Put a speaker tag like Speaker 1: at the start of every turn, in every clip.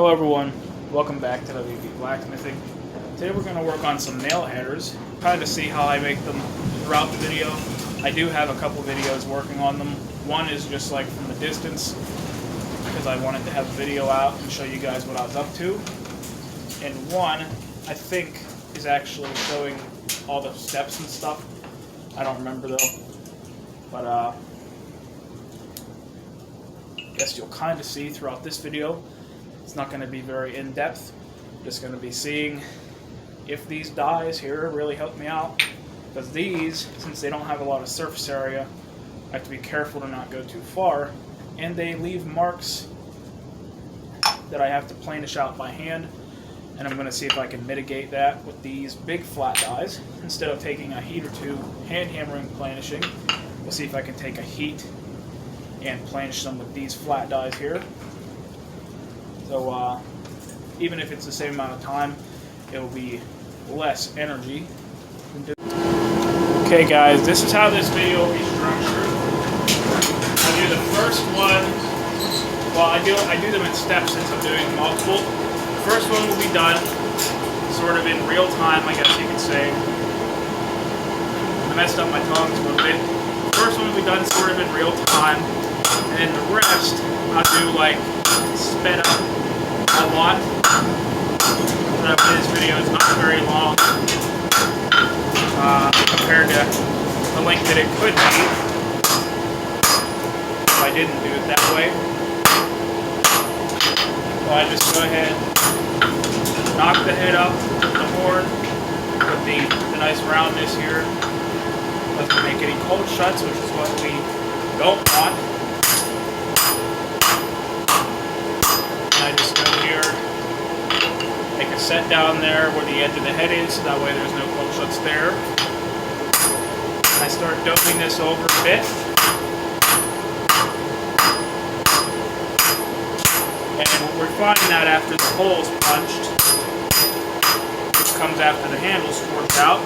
Speaker 1: Hello everyone, welcome back to WB Blacksmithing. Today we're going to work on some nail headers, kind of see how I make them throughout the video. I do have a couple videos working on them. One is just like from the distance, because I wanted to have a video out and show you guys what I was up to. And one, I think, is actually showing all the steps and stuff. I don't remember though, but I guess you'll kind of see throughout this video. It's not going to be very in-depth. Just going to be seeing if these dies here really help me out. Because these, since they don't have a lot of surface area, I have to be careful to not go too far. And they leave marks that I have to planish out by hand. And I'm going to see if I can mitigate that with these big flat dies. Instead of taking a heat or two hand hammering planishing, we'll see if I can take a heat and planish some with these flat dies here. So even if it's the same amount of time, it will be less energy. Okay guys, this is how this video will be structured. I do the first one, well I do them in steps since I'm doing multiple. The first one will be done sort of in real time, I guess you could say. I messed up my tongues a little bit. The first one will be done sort of in real time, and then the rest I'll do like sped up a lot. This video is not very long compared to the length that it could be if I didn't do it that way. So I just go ahead, knock the head up with the horn, with the nice roundness here. Doesn't make any cold shuts, which is what we don't want. I just go here, make a set down there where the edge of the head is, so that way there's no cold shuts there. I start doping this over a bit. And we're finding that after the hole's punched, which comes after the handle's forked out.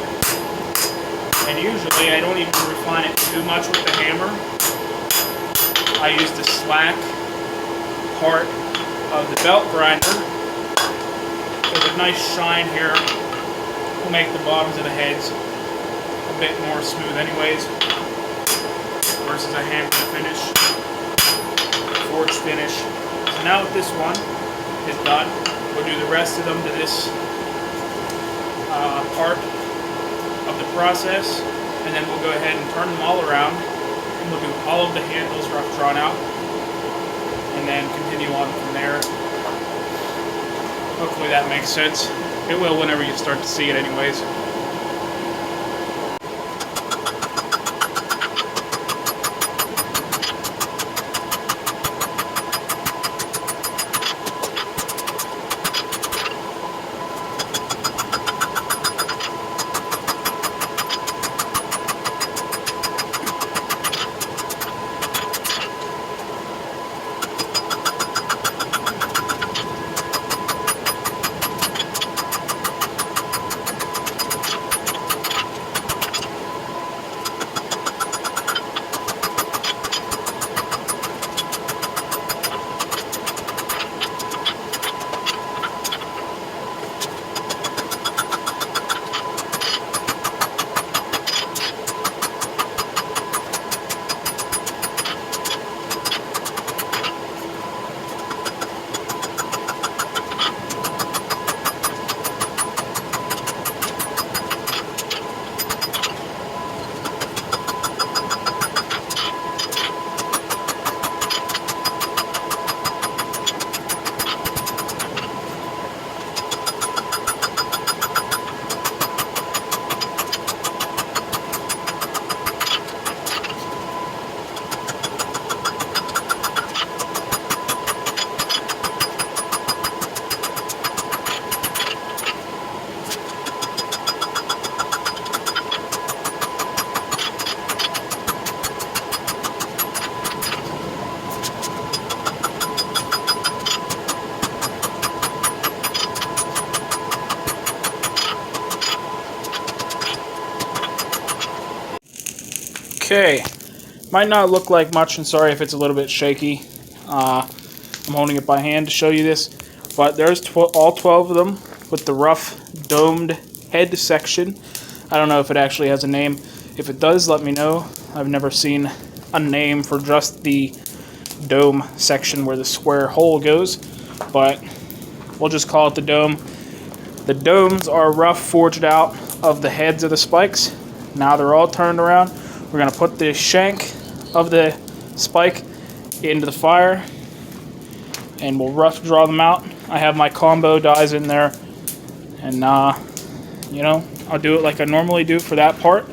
Speaker 1: And usually I don't even refine it too much with the hammer. I use the slack part of the belt grinder. With a nice shine here will make the bottoms of the heads a bit more smooth anyways, versus a hammer finish, forged finish. So now that this one is done, we'll do the rest of them to this part of the process, and then we'll go ahead and turn them all around, and we'll do all of the handles rough drawn out, and then continue on from there. Hopefully that makes sense. It will whenever you start to see it anyways. Okay, might not look like much, and sorry if it's a little bit shaky. I'm holding it by hand to show you this. But there's all 12 of them with the rough domed head section. I don't know if it actually has a name. If it does, let me know. I've never seen a name for just the dome section where the square hole goes, but we'll just call it the dome. The domes are rough forged out of the heads of the spikes. Now they're all turned around. We're going to put the shank of the spike into the fire, and we'll rough draw them out. I have my combo dies in there, and you know, I'll do it like I normally do for that part.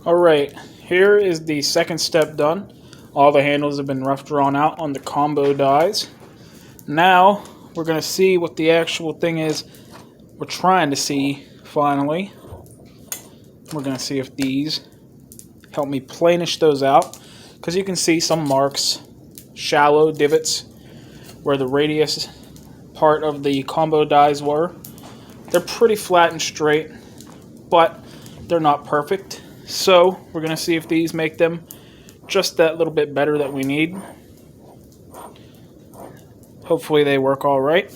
Speaker 1: Alright, here is the second step done. All the handles have been rough drawn out on the combo dies. Now, we're going to see what the actual thing is we're trying to see, finally. We're going to see if these help me planish those out, because you can see some marks, shallow divots, where the radius part of the combo dies were. They're pretty flat and straight, but they're not perfect. So we're going to see if these make them just that little bit better that we need. Hopefully they work all right.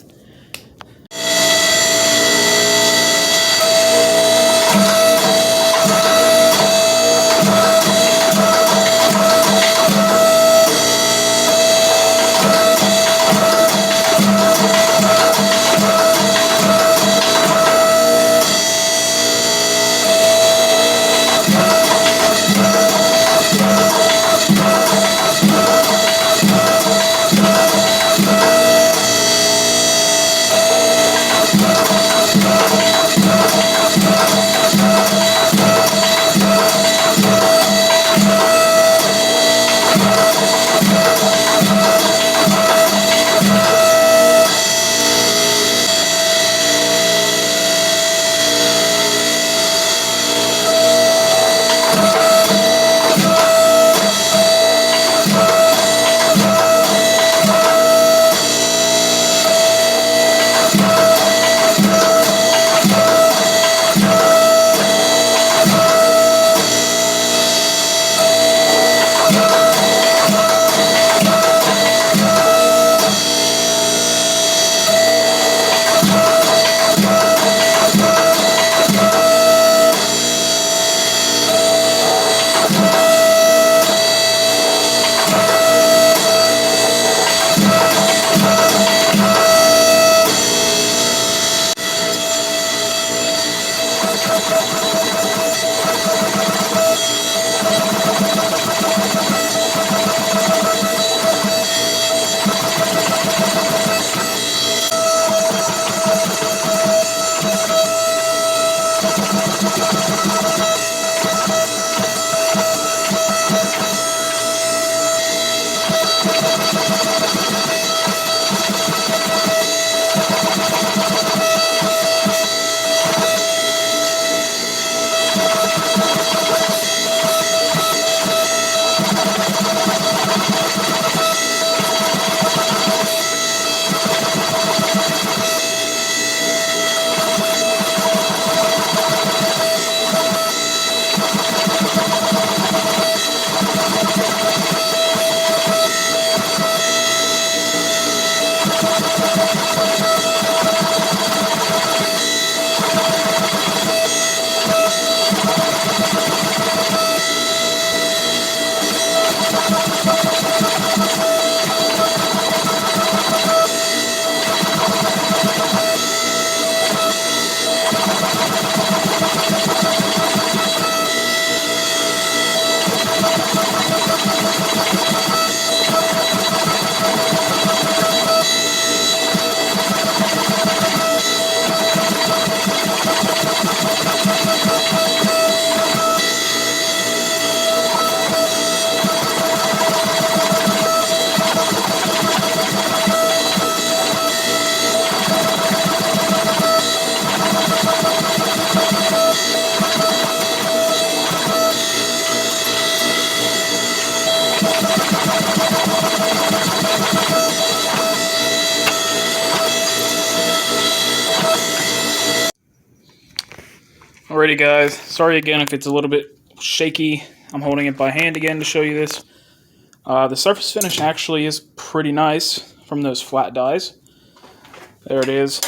Speaker 1: Alrighty guys, sorry again if it's a little bit shaky. I'm holding it by hand again to show you this. The surface finish actually is pretty nice from those flat dies. There it is.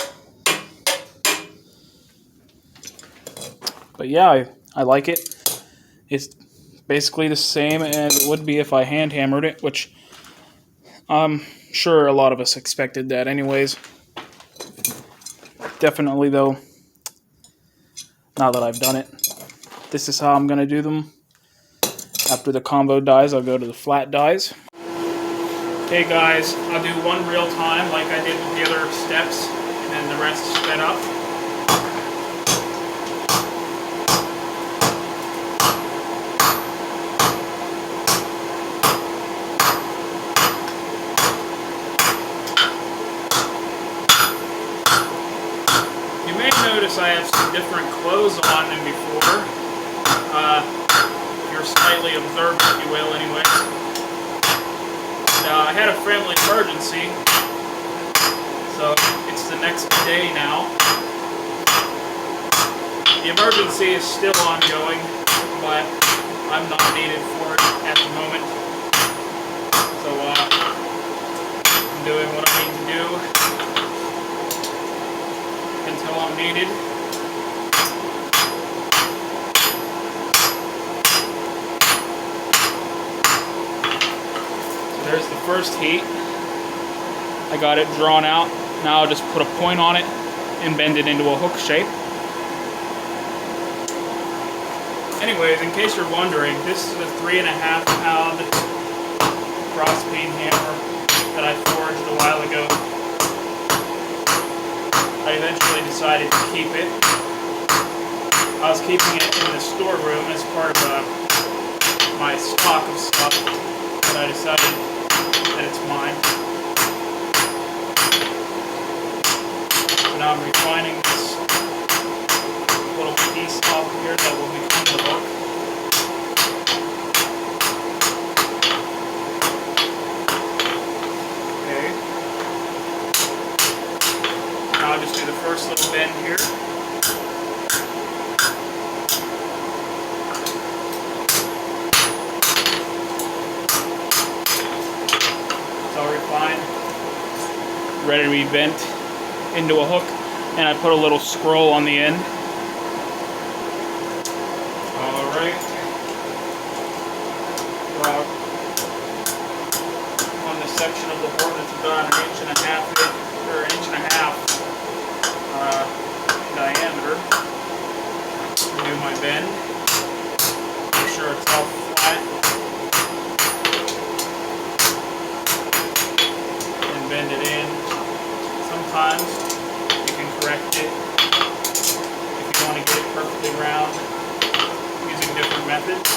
Speaker 1: But yeah, I like it. It's basically the same as it would be if I hand hammered it, which I'm sure a lot of us expected that anyways. Definitely though, now that I've done it, this is how I'm going to do them. After the combo dies, I'll go to the flat dies. Okay guys, I'll do one real time like I did with the other steps, and then the rest sped up. You may notice I have some different clothes on than before. You're slightly observant, if you will, anyways. I had a family emergency, so it's the next day now. The emergency is still ongoing, but I'm not needed for it at the moment. So I'm doing what I need to do until I'm needed. There's the first heat. I got it drawn out. Now I'll just put a point on it and bend it into a hook shape. Anyways, in case you're wondering, this is a 3.5 pound cross beam hammer that I forged a while ago. I eventually decided to keep it. I was keeping it in the storeroom as part of my stock of stuff, but I decided that it's mine. So now I'm refining this little piece off here that will become the hook. Okay. Now I'll just do the first little bend here. Ready to be bent into a hook, and I put a little scroll on the end. Alright. On the section of the board that's about 1.5 inches or 1.5 inches diameter. Do my bend. Make sure it's all flat. And bend it in. Sometimes you can correct it if you want to get it perfectly round using different methods.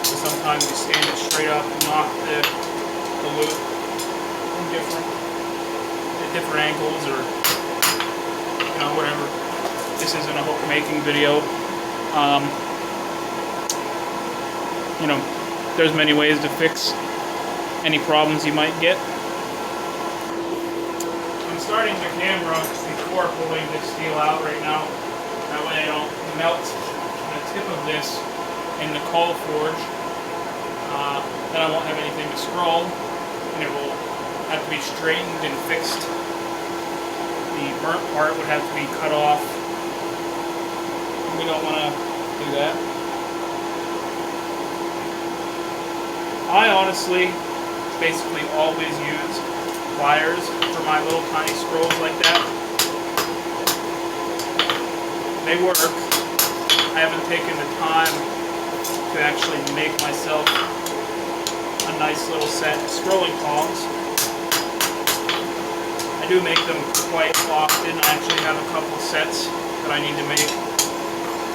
Speaker 1: So sometimes you stand it straight up and knock the loop from different angles, or whatever. This isn't a hook making video. There's many ways to fix any problems you might get. I'm starting the camera before pulling this steel out right now. That way I don't melt the tip of this in the coal forge. Then I won't have anything to scroll, and it will have to be straightened and fixed. The burnt part would have to be cut off. We don't want to do that. I honestly basically always use pliers for my little tiny scrolls like that. They work. I haven't taken the time to actually make myself a nice little set of scrolling tongs. I do make them quite often. I actually have a couple sets that I need to make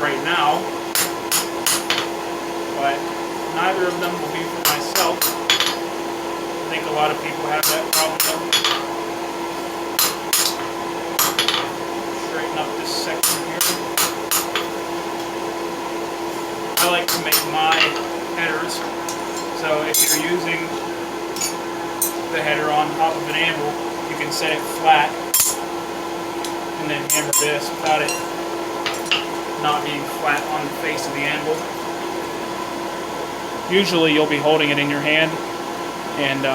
Speaker 1: right now, but neither of them will be for myself. I think a lot of people have that problem though. Straighten up this section here. I like to make my headers, so if you're using the header on top of an anvil, you can set it flat and then hammer this without it not being flat on the face of the anvil. Usually you'll be holding it in your hand and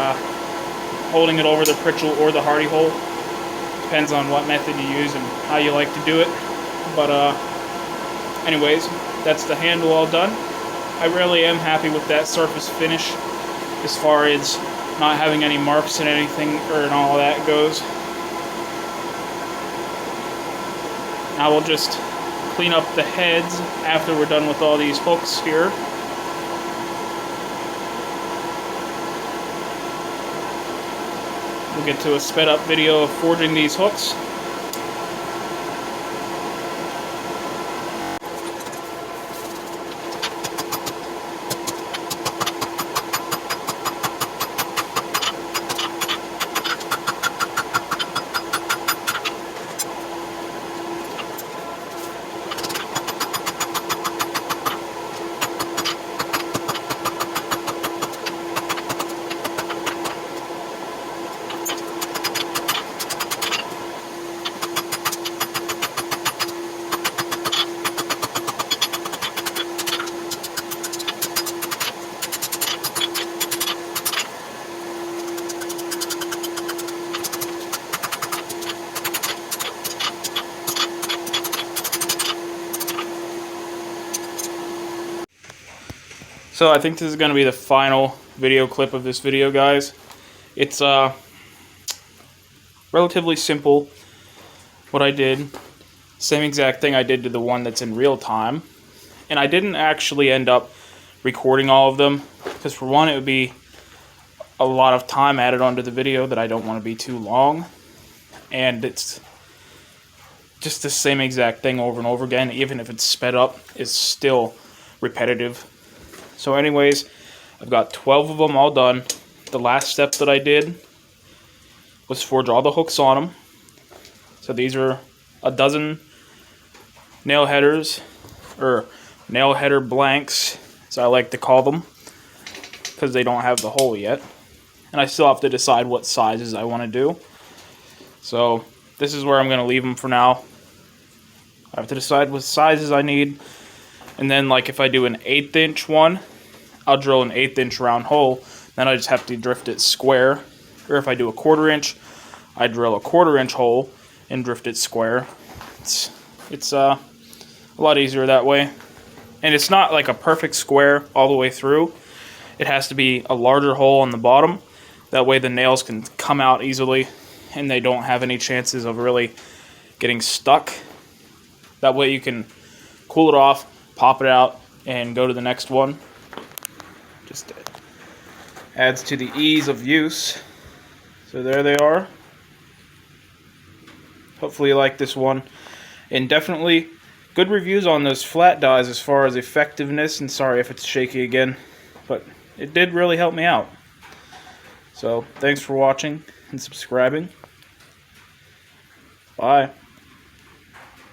Speaker 1: holding it over the Pritchell or the Hardy hole. Depends on what method you use and how you like to do it. But anyways, that's the handle all done. I really am happy with that surface finish as far as not having any marks and anything and all that goes. Now we'll just clean up the heads after we're done with all these hooks here. We'll get to a sped up video of forging these hooks. So I think this is going to be the final video clip of this video, guys. It's relatively simple what I did. Same exact thing I did to the one that's in real time. And I didn't actually end up recording all of them, because for one, it would be a lot of time added onto the video that I don't want to be too long. And it's just the same exact thing over and over again. Even if it's sped up, it's still repetitive. So anyways, I've got 12 of them all done. The last step that I did was forge all the hooks on them. So these are a dozen nail headers, or nail header blanks, as I like to call them, because they don't have the hole yet. And I still have to decide what sizes I want to do. So this is where I'm going to leave them for now. I have to decide what sizes I need. And then, like, if I do an 1/8 inch one, I'll drill an 1/8 inch round hole. Then I just have to drift it square. Or if I do a 1/4 inch, I drill a 1/4 inch hole and drift it square. It's a lot easier that way. And it's not like a perfect square all the way through. It has to be a larger hole on the bottom. That way the nails can come out easily and they don't have any chances of really getting stuck. That way you can cool it off, pop it out, and go to the next one. Just adds to the ease of use. So there they are. Hopefully you like this one. And definitely good reviews on those flat dies as far as effectiveness. And sorry if it's shaky again, but it did really help me out. So thanks for watching and subscribing. Bye.